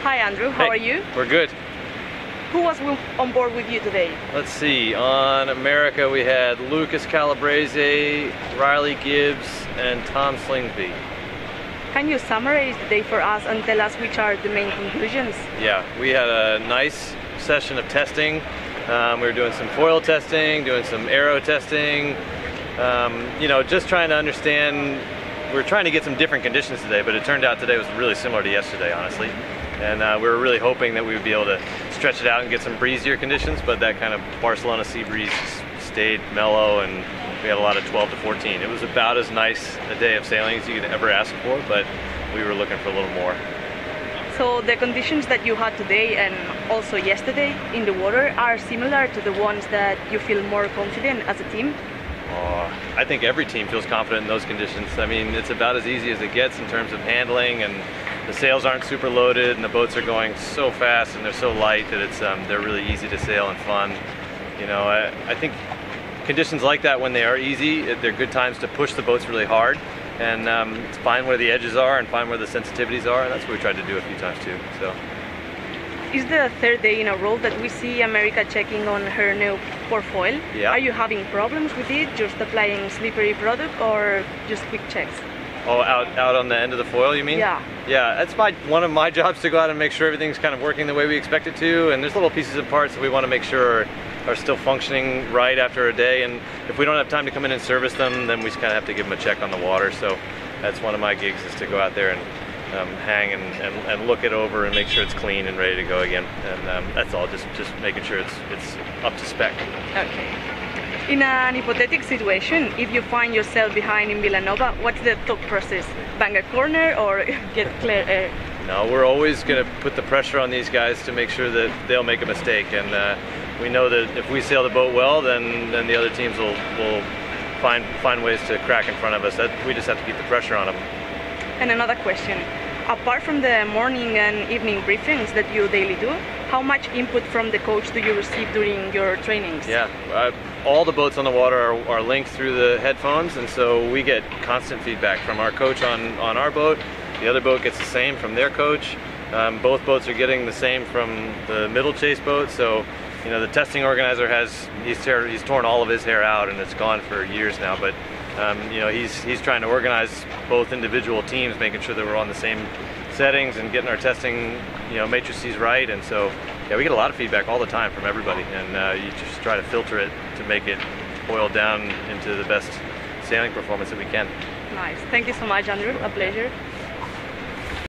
Hi Andrew, how are you? We're good. Who was on board with you today? Let's see, on America we had Lucas Calabrese, Riley Gibbs, and Tom Slingsby. Can you summarize the day for us and tell us which are the main conclusions? Yeah, we had a nice session of testing. We were doing some foil testing, doing some aero testing, you know, just trying to understand. We were trying to get some different conditions today, but it turned out today was really similar to yesterday, honestly. And we were really hoping that we would be able to stretch it out and get some breezier conditions, but that kind of Barcelona sea breeze stayed mellow, and we had a lot of 12 to 14. It was about as nice a day of sailing as you could ever ask for, but we were looking for a little more. So the conditions that you had today and also yesterday in the water are similar to the ones that you feel more confident as a team? I think every team feels confident in those conditions. I mean, it's about as easy as it gets in terms of handling, and the sails aren't super loaded, and the boats are going so fast and they're so light that it's they're really easy to sail and fun. You know, I think conditions like that, when they are easy, they're good times to push the boats really hard and find where the edges are and find where the sensitivities are, and that's what we tried to do a few times too. So. Is the third day in a row that we see America checking on her new foil? Yeah. Are you having problems with it, just applying slippery product, or just quick checks? Oh, out on the end of the foil, you mean? Yeah. Yeah, that's one of my jobs, to go out and make sure everything's kind of working the way we expect it to, and there's little pieces and parts that we want to make sure are still functioning right after a day, and if we don't have time to come in and service them, then we just kind of have to give them a check on the water. So that's one of my gigs, is to go out there and hang and look it over and make sure it's clean and ready to go again, and that's all, just making sure it's up to spec. Okay. In an hypothetical situation, if you find yourself behind in Villanova, what's the thought process? Bang a corner or get clear air? No, we're always going to put the pressure on these guys to make sure that they'll make a mistake, and we know that if we sail the boat well, then the other teams will find ways to crack in front of us. We just have to keep the pressure on them. And another question, apart from the morning and evening briefings that you daily do, how much input from the coach do you receive during your trainings? Yeah, all the boats on the water are linked through the headphones, and so we get constant feedback from our coach on our boat. The other boat gets the same from their coach. Both boats are getting the same from the middle chase boat. So, you know, the testing organizer he's torn all of his hair out, and it's gone for years now. But you know, he's trying to organize both individual teams, making sure that we're on the same settings and getting our testing, you know, matrices right. And so, yeah, we get a lot of feedback all the time from everybody, and you just try to filter it to make it boil down into the best sailing performance that we can. Nice. Thank you so much, Andrew. A pleasure.